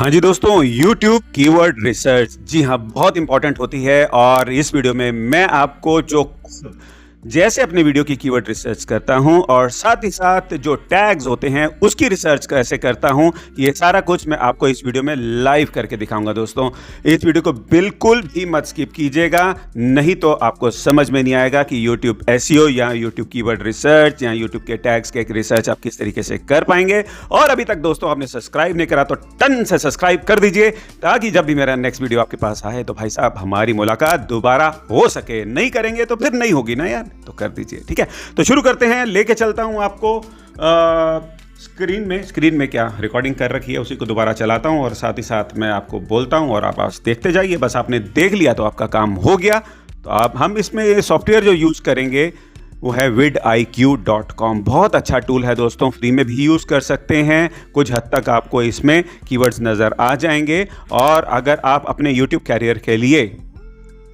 हाँ जी दोस्तों, YouTube keyword research जी हाँ बहुत इंपॉर्टेंट होती है। और इस वीडियो में मैं आपको जो जैसे अपने वीडियो की कीवर्ड रिसर्च करता हूं और साथ ही साथ जो टैग्स होते हैं उसकी रिसर्च कैसे करता हूं, ये सारा कुछ मैं आपको इस वीडियो में लाइव करके दिखाऊंगा। दोस्तों इस वीडियो को बिल्कुल भी मत स्किप कीजिएगा, नहीं तो आपको समझ में नहीं आएगा कि YouTube SEO या YouTube कीवर्ड रिसर्च या YouTube के टैग्स के रिसर्च आप किस तरीके से कर पाएंगे। और अभी तक दोस्तों आपने सब्सक्राइब नहीं करा तो टन से सब्सक्राइब कर दीजिए, ताकि जब भी मेरा नेक्स्ट वीडियो आपके पास आए तो भाई साहब हमारी मुलाकात दोबारा हो सके। नहीं करेंगे तो फिर नहीं होगी ना यार, तो कर दीजिए। ठीक है, तो शुरू करते हैं। लेके चलता हूं आपको स्क्रीन में क्या रिकॉर्डिंग कर रखी है उसी को दोबारा चलाता हूं और साथ ही साथ मैं आपको बोलता हूं और आप देखते जाइए। बस आपने देख लिया तो आपका काम हो गया। तो अब हम इसमें सॉफ्टवेयर जो यूज करेंगे वो है vidiq.com। बहुत अच्छा टूल है दोस्तों, फ्री में भी यूज़ कर सकते हैं। कुछ हद तक आपको इसमें कीवर्ड्स नज़र आ जाएंगे। और अगर आप अपने YouTube कैरियर के लिए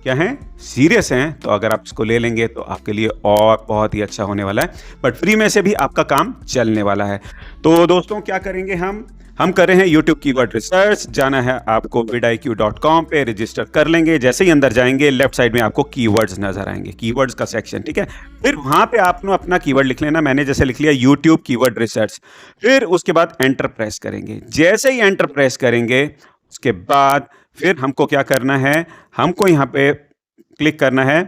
क्या हैं सीरियस हैं तो अगर आप इसको ले लेंगे तो आपके लिए और बहुत ही अच्छा होने वाला है। बट फ्री में से भी आपका काम चलने वाला है। तो दोस्तों क्या करेंगे हम कर रहे हैं YouTube कीवर्ड रिसर्च। जाना है आपको vidiq.com पे, रजिस्टर कर लेंगे। जैसे ही अंदर जाएंगे लेफ्ट साइड में आपको कीवर्ड्स नजर आएंगे, कीवर्ड्स का सेक्शन। ठीक है, फिर वहां पे आपने अपना कीवर्ड लिख लेना। मैंने जैसे लिख लिया YouTube कीवर्ड रिसर्च। फिर उसके बाद एंटर प्रेस करेंगे। जैसे ही एंटर प्रेस करेंगे उसके बाद फिर हमको क्या करना है, हमको यहाँ पे क्लिक करना है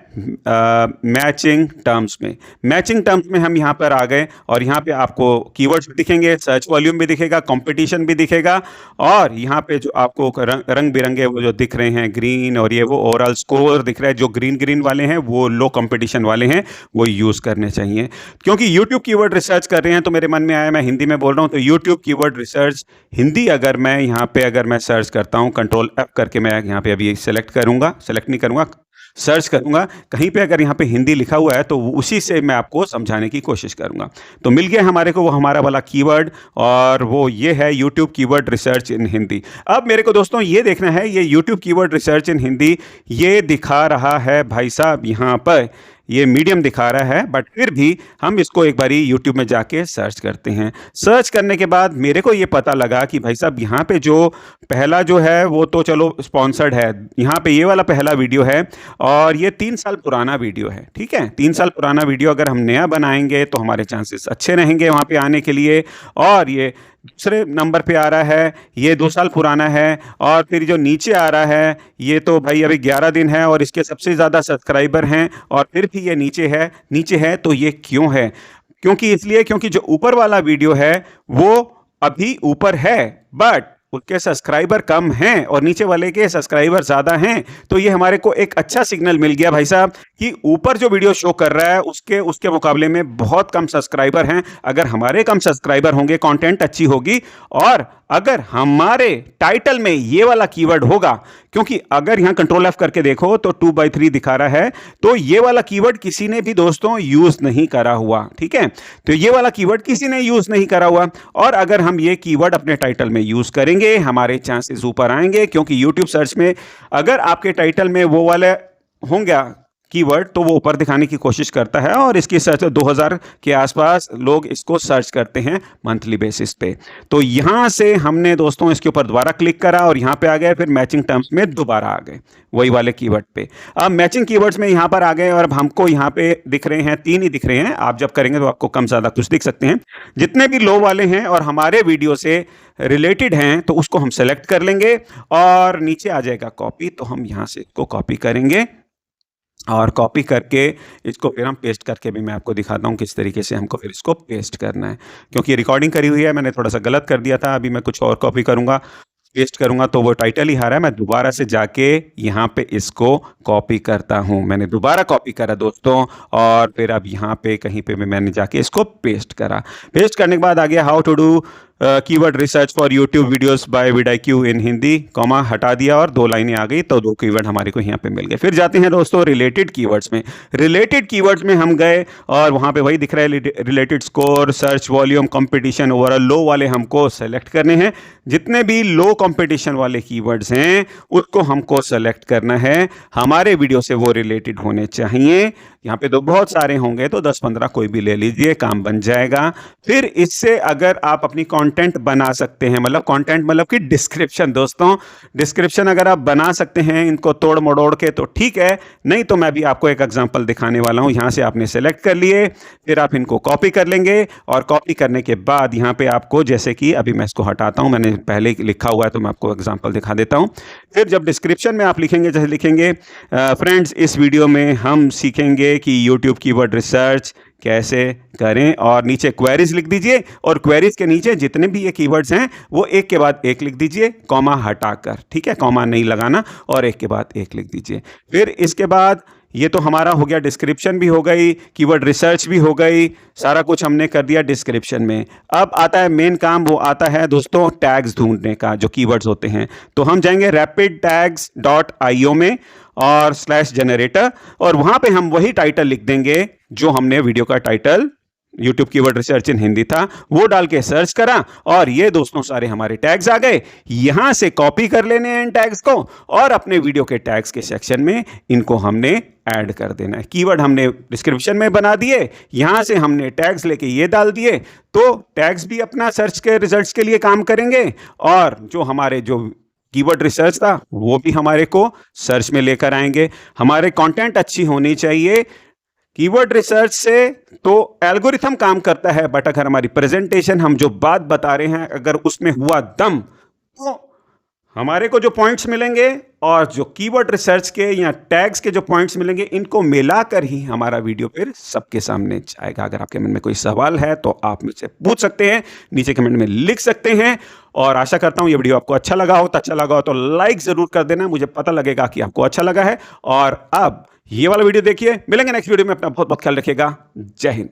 मैचिंग टर्म्स में। मैचिंग टर्म्स में हम यहाँ पर आ गए और यहाँ पे आपको कीवर्ड्स भी दिखेंगे, सर्च वॉल्यूम भी दिखेगा, कंपटीशन भी दिखेगा। और यहाँ पे जो आपको रंग बिरंगे वो जो दिख रहे हैं ग्रीन और ये वो ओवरऑल स्कोर दिख रहा है। जो ग्रीन वाले हैं वो लो कंपटीशन वाले हैं, वो यूज़ करने चाहिए। क्योंकि यूट्यूब कीवर्ड रिसर्च कर रहे हैं तो मेरे मन में आया मैं हिंदी में बोल रहा हूँ, तो यूट्यूब कीवर्ड रिसर्च हिंदी अगर मैं यहाँ पे अगर मैं सर्च करता हूँ, कंट्रोल F करके मैं यहाँ पे अभी सेलेक्ट नहीं करूँगा, सर्च करूंगा। कहीं पे अगर यहाँ पे हिंदी लिखा हुआ है तो उसी से मैं आपको समझाने की कोशिश करूंगा। तो मिल गया हमारे को वो हमारा वाला कीवर्ड, और वो ये है YouTube कीवर्ड रिसर्च इन हिंदी। अब मेरे को दोस्तों ये देखना है, ये YouTube कीवर्ड रिसर्च इन हिंदी ये दिखा रहा है भाई साहब, यहाँ पर ये मीडियम दिखा रहा है। बट फिर भी हम इसको एक बारी YouTube में जाके सर्च करते हैं। सर्च करने के बाद मेरे को ये पता लगा कि भाई साहब यहाँ पे जो पहला जो है वो तो चलो स्पॉन्सर्ड है। यहाँ पे ये वाला पहला वीडियो है और ये 3 साल पुराना वीडियो है। ठीक है, 3 साल पुराना वीडियो अगर हम नया बनाएंगे तो हमारे चांसेस अच्छे रहेंगे वहाँ पे आने के लिए। और ये दूसरे नंबर पे आ रहा है, ये 2 साल पुराना है। और फिर जो नीचे आ रहा है ये तो भाई अभी 11 दिन है और इसके सबसे ज़्यादा सब्सक्राइबर हैं। और फिर भी ये नीचे है तो ये क्यों है? क्योंकि जो ऊपर वाला वीडियो है वो अभी ऊपर है बट उसके सब्सक्राइबर कम हैं और नीचे वाले के सब्सक्राइबर ज़्यादा हैं। तो ये हमारे को एक अच्छा सिग्नल मिल गया भाई साहब कि ऊपर जो वीडियो शो कर रहा है उसके मुकाबले में बहुत कम सब्सक्राइबर हैं। अगर हमारे कम सब्सक्राइबर होंगे, कंटेंट अच्छी होगी, और अगर हमारे टाइटल में ये वाला कीवर्ड होगा, क्योंकि अगर यहाँ कंट्रोल F करके देखो तो 2/3 दिखा रहा है, तो ये वाला कीवर्ड किसी ने भी दोस्तों यूज नहीं करा हुआ। ठीक है, तो ये वाला कीवर्ड किसी ने यूज नहीं करा हुआ। और अगर हम ये कीवर्ड अपने टाइटल में यूज करेंगे हमारे चांसेस ऊपर आएंगे, क्योंकि YouTube सर्च में अगर आपके टाइटल में वो वाले होंगे कीवर्ड तो वो ऊपर दिखाने की कोशिश करता है। और इसकी सर्च 2000 के आसपास लोग इसको सर्च करते हैं मंथली बेसिस पे। तो यहाँ से हमने दोस्तों इसके ऊपर दोबारा क्लिक करा और यहाँ पे आ गए, फिर मैचिंग टर्म्स में दोबारा आ गए वही वाले कीवर्ड पे। अब मैचिंग कीवर्ड्स में यहाँ पर आ गए और अब हमको यहाँ पे दिख रहे हैं 3 ही दिख रहे हैं। आप जब करेंगे तो आपको कम ज़्यादा कुछ दिख सकते हैं। जितने भी लो वाले हैं और हमारे वीडियो से रिलेटेड हैं तो उसको हम सेलेक्ट कर लेंगे और नीचे आ जाएगा कॉपी। तो हम यहाँ से इसको कॉपी करेंगे और कॉपी करके इसको फिर हम पेस्ट करके भी मैं आपको दिखाता हूँ किस तरीके से हमको फिर इसको पेस्ट करना है। क्योंकि रिकॉर्डिंग करी हुई है, मैंने थोड़ा सा गलत कर दिया था। अभी मैं कुछ और कॉपी करूँगा, पेस्ट करूँगा तो वो टाइटल ही आ रहा है। मैं दोबारा से जाके यहाँ पे इसको कॉपी करता हूँ। मैंने दोबारा कॉपी करा दोस्तों और फिर अब यहाँ पे कहीं पे भी मैंने जाके इसको पेस्ट करा। पेस्ट करने के बाद आ गया how to do keyword research for YouTube videos by vidiq in Hindi, comma हटा दिया और 2 लाइनें आ गई, तो 2 कीवर्ड हमारे को यहाँ पे मिल गए। फिर जाते हैं दोस्तों रिलेटेड कीवर्ड्स में। रिलेटेड कीवर्ड्स में हम गए और वहाँ पे वही दिख रहा है related score, search volume, competition, overall low वाले हमको सेलेक्ट करने हैं। जितने भी लो कंपटीशन वाले कीवर्ड्स हैं उसको हमको सेलेक्ट करना है, हमारे वीडियो से वो रिलेटेड होने चाहिए। यहाँ पे तो बहुत सारे होंगे, तो 10-15 कोई भी ले लीजिए, काम बन जाएगा। फिर इससे अगर आप अपनी कंटेंट बना सकते हैं, मतलब कंटेंट मतलब कि डिस्क्रिप्शन, दोस्तों डिस्क्रिप्शन अगर आप बना सकते हैं इनको तोड़ मड़ोड़ के तो ठीक है, नहीं तो मैं भी आपको एक एग्जांपल दिखाने वाला हूं। यहां से आपने सेलेक्ट कर लिए, फिर आप इनको कॉपी कर लेंगे और कॉपी करने के बाद यहां पे आपको, जैसे कि अभी मैं इसको हटाता हूं, मैंने पहले लिखा हुआ है तो मैं आपको एग्जांपल दिखा देता हूं। फिर जब डिस्क्रिप्शन में आप लिखेंगे, जैसे लिखेंगे फ्रेंड्स इस वीडियो में हम सीखेंगे कि यूट्यूब कीवर्ड रिसर्च कैसे करें, और नीचे क्वेरीज लिख दीजिए, और क्वेरीज के नीचे जितने भी ये कीवर्ड्स हैं वो एक के बाद एक लिख दीजिए, कॉमा हटाकर, ठीक है, कॉमा नहीं लगाना, और एक के बाद एक लिख दीजिए। फिर इसके बाद ये तो हमारा हो गया, डिस्क्रिप्शन भी हो गई, कीवर्ड रिसर्च भी हो गई, सारा कुछ हमने कर दिया डिस्क्रिप्शन में। अब आता है मेन काम, वो आता है दोस्तों टैग्स ढूंढने का, जो कीवर्ड्स होते हैं। तो हम जाएंगे rapidtags.io में और /जनरेटर, और वहां पे हम वही टाइटल लिख देंगे जो हमने वीडियो का टाइटल यूट्यूब कीवर्ड रिसर्च इन हिंदी था, वो डाल के सर्च करा, और ये दोस्तों सारे हमारे टैग्स आ गए। यहां से कॉपी कर लेने हैं इन टैग्स को, और अपने वीडियो के टैग्स के सेक्शन में इनको हमने ऐड कर देना है। कीवर्ड हमने डिस्क्रिप्शन में बना दिए, यहां से हमने टैग्स लेके ये डाल दिए, तो टैग्स भी अपना सर्च के रिजल्ट्स के लिए काम करेंगे, और जो हमारे जो कीवर्ड रिसर्च था वो भी हमारे को सर्च में लेकर आएंगे। हमारे कंटेंट अच्छी होनी चाहिए। कीवर्ड रिसर्च से तो एल्गोरिथम काम करता है, बट अगर हमारी प्रेजेंटेशन, हम जो बात बता रहे हैं, अगर उसमें हुआ दम, तो हमारे को जो पॉइंट्स मिलेंगे और जो कीवर्ड रिसर्च के या टैग्स के जो पॉइंट्स मिलेंगे, इनको मिलाकर ही हमारा वीडियो फिर सबके सामने जाएगा। अगर आपके मन में कोई सवाल है तो आप मुझसे पूछ सकते हैं, नीचे कमेंट में लिख सकते हैं। और आशा करता हूं ये वीडियो आपको अच्छा लगा हो तो लाइक जरूर कर देना, मुझे पता लगेगा कि आपको अच्छा लगा है। और अब ये वाला वीडियो देखिए। मिलेंगे नेक्स्ट वीडियो में, अपना बहुत बहुत ख्याल रखिएगा। जय हिंद।